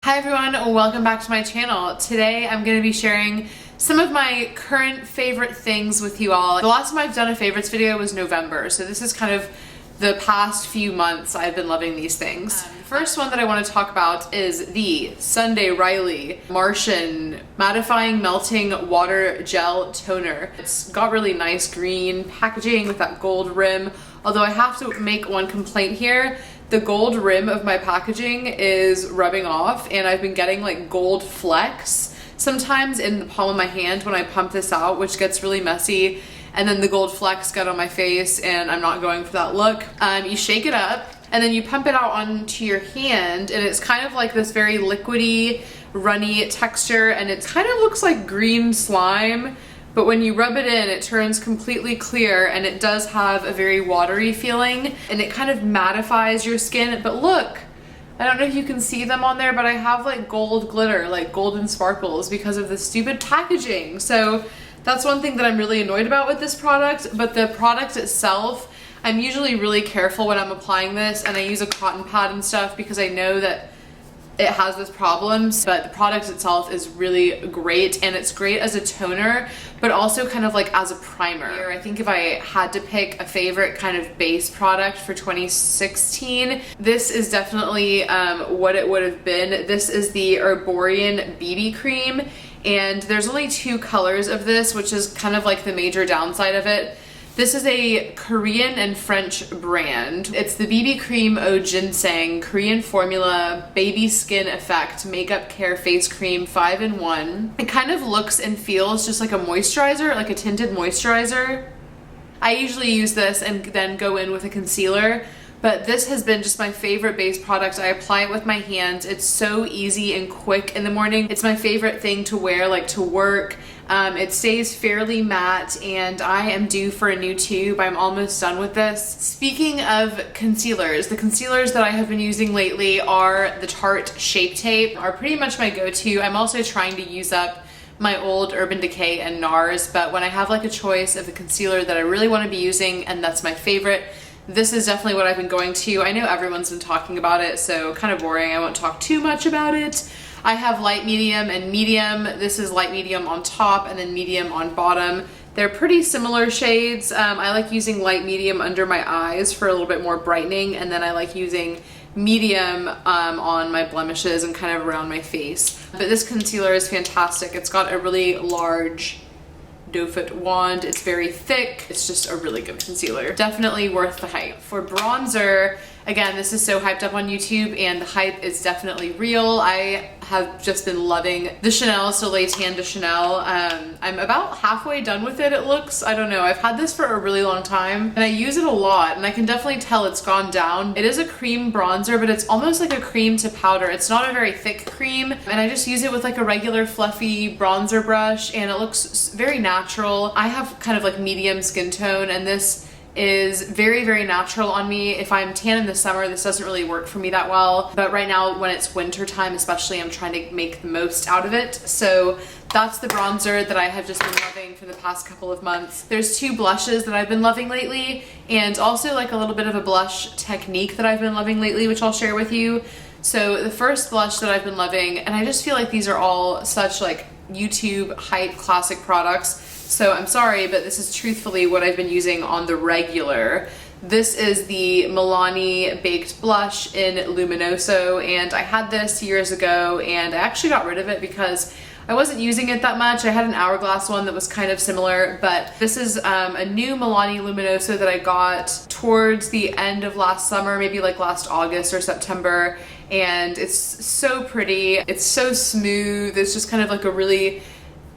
Hi everyone, welcome back to my channel. Today I'm going to be sharing some of my current favorite things with you all. The last time I've done a favorites video was November, so this is kind of the past few months I've been loving these things. The first one that I want to talk about is the Sunday Riley Martian Mattifying Melting Water Gel Toner. It's got really nice green packaging with that gold rim, although I have to make one complaint here. The gold rim of my packaging is rubbing off and I've been getting like gold flecks sometimes in the palm of my hand when I pump this out, which gets really messy, and then the gold flecks get on my face and I'm not going for that look. You shake it up and then you pump it out onto your hand and it's kind of like this very liquidy, runny texture, and it kind of looks like green slime. But when you rub it in, it turns completely clear and it does have a very watery feeling and it kind of mattifies your skin. But look, I don't know if you can see them on there, but I have like gold glitter, like golden sparkles because of the stupid packaging. So that's one thing that I'm really annoyed about with this product. But the product itself, I'm usually really careful when I'm applying this, and I use a cotton pad and stuff because I know that it has this problem, but the product itself is really great, and it's great as a toner, but also kind of like as a primer. I think if I had to pick a favorite kind of base product for 2016, this is definitely what it would have been. This is the Herborian BB Cream, and there's only two colors of this, which is kind of like the major downside of it. This is a Korean and French brand. It's the BB Cream O Ginseng Korean Formula Baby Skin Effect Makeup Care Face Cream 5-in-1. It kind of looks and feels just like a moisturizer, like a tinted moisturizer. I usually use this and then go in with a concealer, but this has been just my favorite base product. I apply it with my hands. It's so easy and quick in the morning. It's my favorite thing to wear, like to work. It stays fairly matte, and I am due for a new tube. I'm almost done with this. Speaking of concealers, the concealers that I have been using lately are the Tarte Shape Tape, are pretty much my go-to. I'm also trying to use up my old Urban Decay and NARS, but when I have like a choice of a concealer that I really want to be using and that's my favorite, this is definitely what I've been going to. I know everyone's been talking about it, so kind of boring. I won't talk too much about it. I have light, medium, and medium. This is light medium on top and then medium on bottom. They're pretty similar shades. I like using light medium under my eyes for a little bit more brightening, and then I like using medium on my blemishes and kind of around my face. But this concealer is fantastic. It's got a really large doe foot wand. It's very thick. It's just a really good concealer. Definitely worth the hype. For bronzer, again, this is so hyped up on YouTube and the hype is definitely real. I have just been loving the Chanel Soleil Tan de Chanel. I'm about halfway done with it, it looks. I don't know. I've had this for a really long time and I use it a lot, and I can definitely tell it's gone down. It is a cream bronzer, but it's almost like a cream to powder. It's not a very thick cream, and I just use it with like a regular fluffy bronzer brush and it looks very natural. I have kind of like medium skin tone, and this is very, very natural on me. If I'm tan in the summer, this doesn't really work for me that well, but right now when it's winter time especially, I'm trying to make the most out of it. So that's the bronzer that I have just been loving for the past couple of months. There's two blushes that I've been loving lately, and also like a little bit of a blush technique that I've been loving lately, which I'll share with you. So the first blush that I've been loving, and I just feel like these are all such like YouTube hype classic products, so I'm sorry, but this is truthfully what I've been using on the regular. This is the Milani Baked Blush in Luminoso, and I had this years ago and I actually got rid of it because I wasn't using it that much. I had an Hourglass one that was kind of similar, but this is a new Milani Luminoso that I got towards the end of last summer, maybe like last August or September, and it's so pretty. It's so smooth. It's just kind of like a really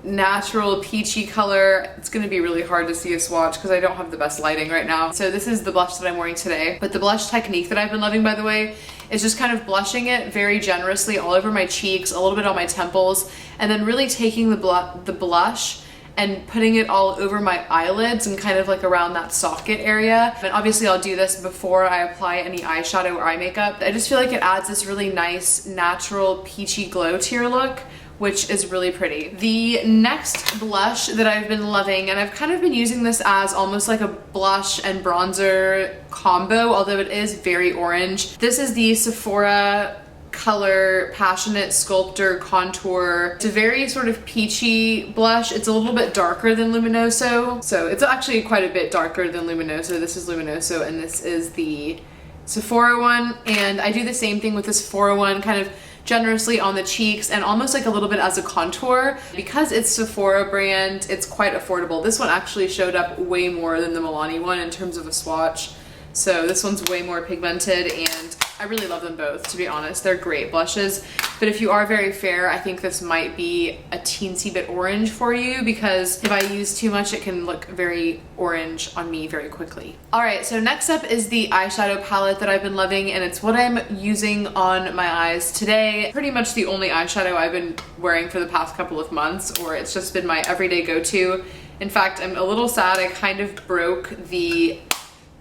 natural peachy color. It's gonna be really hard to see a swatch because I don't have the best lighting right now. So this is the blush that I'm wearing today. But the blush technique that I've been loving, by the way, is just kind of blushing it very generously all over my cheeks, a little bit on my temples, and then really taking the blush and putting it all over my eyelids and kind of like around that socket area. And obviously I'll do this before I apply any eyeshadow or eye makeup. I just feel like it adds this really nice, natural, peachy glow to your look, which is really pretty. The next blush that I've been loving, and I've kind of been using this as almost like a blush and bronzer combo, although it is very orange. This is the Sephora color, Passionate Sculptor Contour. It's a very sort of peachy blush. It's a little bit darker than Luminoso. So it's actually quite a bit darker than Luminoso. This is Luminoso and this is the Sephora one. And I do the same thing with the Sephora one, kind of generously on the cheeks and almost like a little bit as a contour. Because it's Sephora brand, it's quite affordable. This one actually showed up way more than the Milani one in terms of a swatch. So this one's way more pigmented and I really love them both, to be honest. They're great blushes. But if you are very fair, I think this might be a teensy bit orange for you because if I use too much, it can look very orange on me very quickly. All right, so next up is the eyeshadow palette that I've been loving and it's what I'm using on my eyes today. Pretty much the only eyeshadow I've been wearing for the past couple of months, or it's just been my everyday go-to. In fact, I'm a little sad I kind of broke the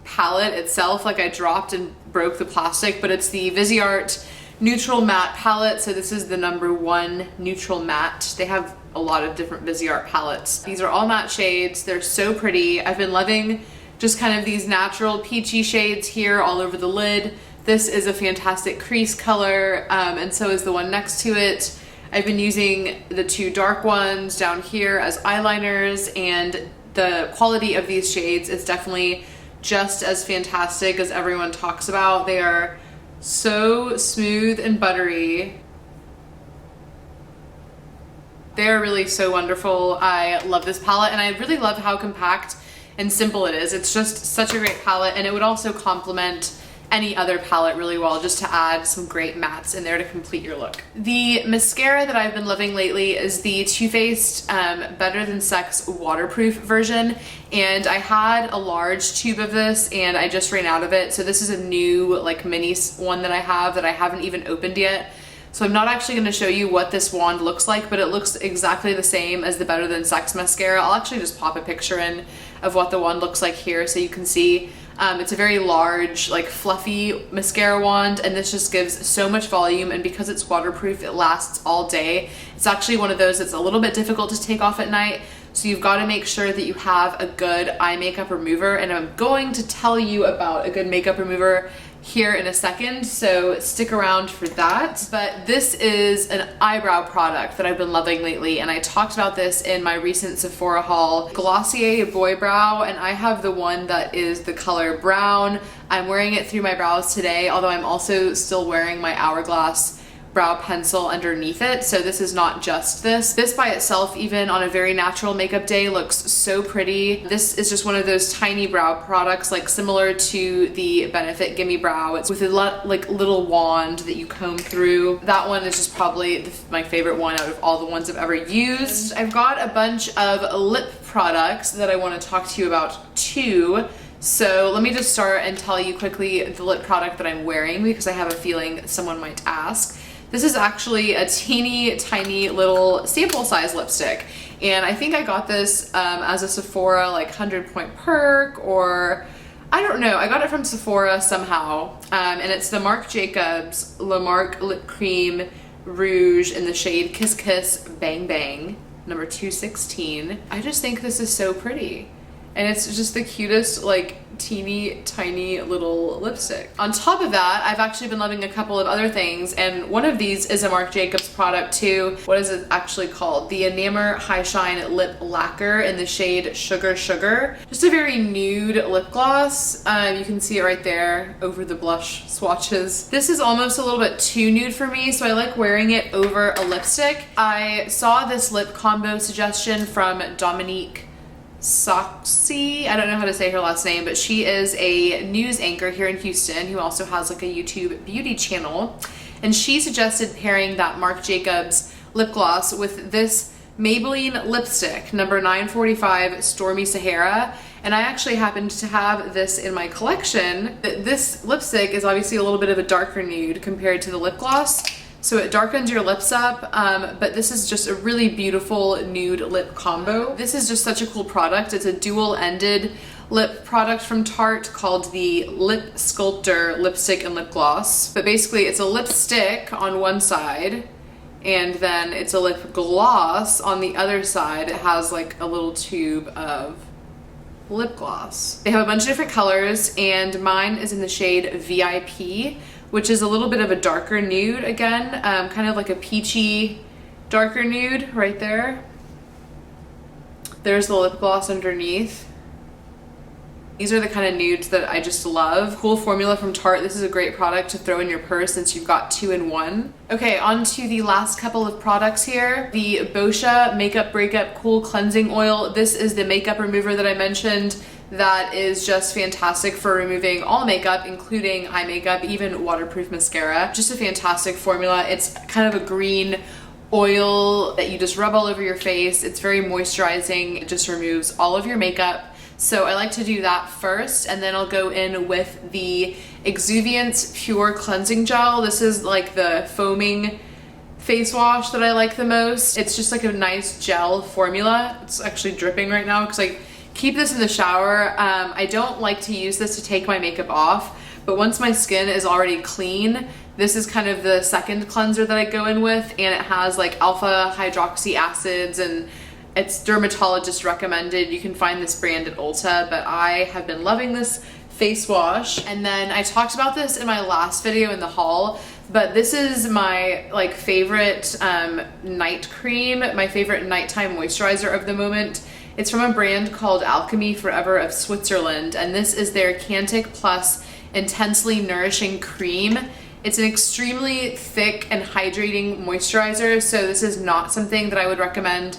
palette itself, like I dropped and broke the plastic, but it's the Viseart Neutral Matte palette. So this is the #1 Neutral Matte. They have a lot of different Viseart palettes. These are all matte shades. They're so pretty. I've been loving just kind of these natural peachy shades here all over the lid. This is a fantastic crease color, and so is the one next to it. I've been using the 2 dark ones down here as eyeliners, and the quality of these shades is definitely just as fantastic as everyone talks about. They are so smooth and buttery. They are really so wonderful. I love this palette and I really love how compact and simple it is. It's just such a great palette and it would also complement any other palette really well, just to add some great mattes in there to complete your look. The mascara that I've been loving lately is the Too Faced Better Than Sex waterproof version, and I had a large tube of this and I just ran out of it. So this is a new like mini one that I haven't even opened yet. So I'm not actually going to show you what this wand looks like, but it looks exactly the same as the Better Than Sex mascara. I'll actually just pop a picture in of what the wand looks like here so you can see. It's a very large, like fluffy mascara wand, and this just gives so much volume, and because it's waterproof, it lasts all day. It's actually one of those that's a little bit difficult to take off at night, so you've got to make sure that you have a good eye makeup remover, and I'm going to tell you about a good makeup remover here in a second, so stick around for that. But this is an eyebrow product that I've been loving lately, and I talked about this in my recent Sephora haul. Glossier Boy Brow, and I have the one that is the color brown. I'm wearing it through my brows today, although I'm also still wearing my Hourglass brow pencil underneath it, so this is not just this. This by itself, even on a very natural makeup day, looks so pretty. This is just one of those tiny brow products, like similar to the Benefit Gimme Brow. It's with a like little wand that you comb through. That one is just probably my favorite one out of all the ones I've ever used. I've got a bunch of lip products that I want to talk to you about too. So let me just start and tell you quickly the lip product that I'm wearing, because I have a feeling someone might ask. This is actually a teeny tiny little sample size lipstick, and I think I got this as a Sephora like 100 point perk, or I don't know, I got it from Sephora somehow, and it's the Marc Jacobs La Marque Lip Cream Rouge in the shade Kiss Kiss Bang Bang number 216. I just think this is so pretty, and it's just the cutest like teeny tiny little lipstick. On top of that, I've actually been loving a couple of other things, and one of these is a Marc Jacobs product too. What is it actually called? The Enamour High Shine Lip Lacquer in the shade Sugar Sugar. Just a very nude lip gloss. You can see it right there over the blush swatches. This is almost a little bit too nude for me, so I like wearing it over a lipstick. I saw this lip combo suggestion from Dominique Soxy. I don't know how to say her last name, but she is a news anchor here in Houston who also has like a YouTube beauty channel, and she suggested pairing that Marc Jacobs lip gloss with this Maybelline lipstick number 945 Stormy Sahara, and I actually happened to have this in my collection. This lipstick is obviously a little bit of a darker nude compared to the lip gloss, so it darkens your lips up, but this is just a really beautiful nude lip combo. This is just such a cool product. It's a dual-ended lip product from Tarte called the Lip Sculptor Lipstick and Lip Gloss. But basically it's a lipstick on one side, and then it's a lip gloss on the other side. It has like a little tube of lip gloss. They have a bunch of different colors, and mine is in the shade VIP, which is a little bit of a darker nude again, kind of like a peachy darker nude right there. There's the lip gloss underneath. These are the kind of nudes that I just love. Cool formula from Tarte. This is a great product to throw in your purse since you've got 2 in 1. Okay, on to the last couple of products here. The Boscia Makeup Breakup Cool Cleansing Oil. This is the makeup remover that I mentioned that is just fantastic for removing all makeup, including eye makeup, even waterproof mascara. Just a fantastic formula. It's kind of a green oil that you just rub all over your face. It's very moisturizing. It just removes all of your makeup. So I like to do that first, and then I'll go in with the Exuviance Pure Cleansing Gel. This is like the foaming face wash that I like the most. It's just like a nice gel formula. It's actually dripping right now because I keep this in the shower. I don't like to use this to take my makeup off, but once my skin is already clean, this is kind of the second cleanser that I go in with, and it has like alpha hydroxy acids, and it's dermatologist recommended. You can find this brand at Ulta, but I have been loving this face wash. And then I talked about this in my last video in the haul, but this is my like favorite night cream, my favorite nighttime moisturizer of the moment. It's from a brand called Alchemy Forever of Switzerland, and this is their Cantic Plus Intensely Nourishing Cream. It's an extremely thick and hydrating moisturizer, so this is not something that I would recommend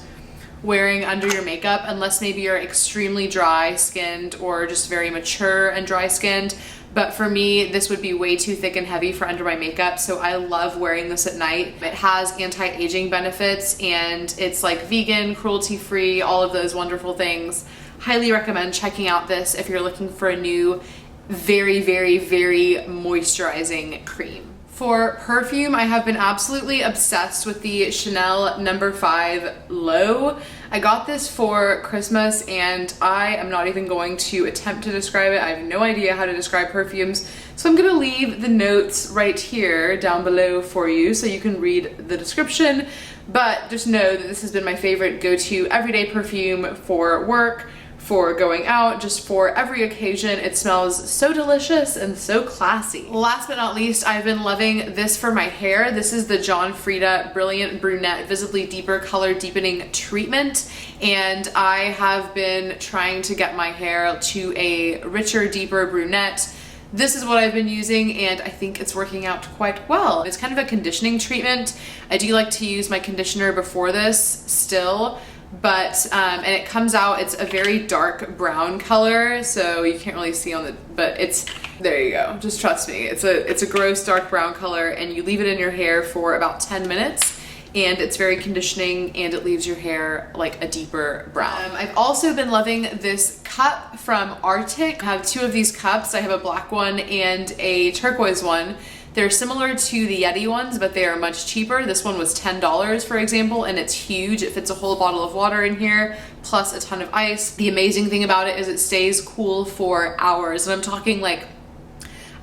wearing under your makeup unless maybe you're extremely dry skinned or just very mature and dry skinned. But for me, this would be way too thick and heavy for under my makeup, so I love wearing this at night. It has anti-aging benefits, and it's like vegan, cruelty-free, all of those wonderful things. Highly recommend checking out this if you're looking for a new, very, very, very moisturizing cream. For perfume, I have been absolutely obsessed with the Chanel No. 5 Low. I got this for Christmas, and I am not even going to attempt to describe it. I have no idea how to describe perfumes, so I'm gonna leave the notes right here down below for you so you can read the description. But just know that this has been my favorite go-to everyday perfume for work, for going out, just for every occasion. It smells so delicious and so classy. Last but not least, I've been loving this for my hair. This is the John Frieda Brilliant Brunette Visibly Deeper Color Deepening Treatment, and I have been trying to get my hair to a richer, deeper brunette. This is what I've been using, and I think it's working out quite well. It's kind of a conditioning treatment. I do like to use my conditioner before this still, but and it comes out, it's a very dark brown color, so you can't really see on the, but it's, there you go, just trust me. It's a gross dark brown color, and you leave it in your hair for about 10 minutes, and it's very conditioning, and it leaves your hair like a deeper brown. I've also been loving this cup from Arctic. I have 2 of these cups. I have a black one and a turquoise one. They're similar to the Yeti ones, but they are much cheaper. This one was $10, for example, and it's huge. It fits a whole bottle of water in here, plus a ton of ice. The amazing thing about it is it stays cool for hours, and I'm talking like,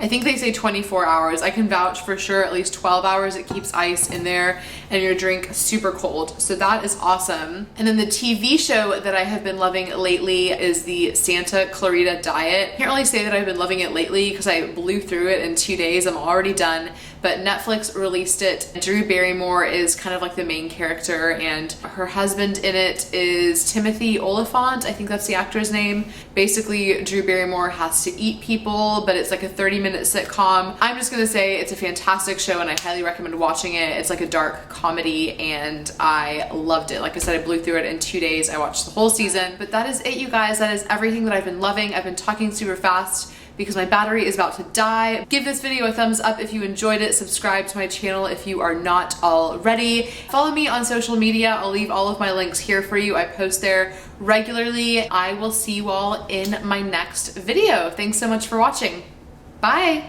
I think they say 24 hours. I can vouch for sure at least 12 hours. It keeps ice in there and your drink super cold. So that is awesome. And then the TV show that I have been loving lately is the Santa Clarita Diet. I can't really say that I've been loving it lately because I blew through it in 2 days. I'm already done. But Netflix released it. Drew Barrymore is kind of like the main character, and her husband in it is Timothy Olyphant. I think that's the actor's name. Basically, Drew Barrymore has to eat people, but it's like a 30-minute sitcom. I'm just gonna say it's a fantastic show, and I highly recommend watching it. It's like a dark comedy, and I loved it. Like I said, I blew through it in 2 days. I watched the whole season. But that is it, you guys. That is everything that I've been loving. I've been talking super fast because my battery is about to die. Give this video a thumbs up if you enjoyed it. Subscribe to my channel if you are not already. Follow me on social media. I'll leave all of my links here for you. I post there regularly. I will see you all in my next video. Thanks so much for watching. Bye.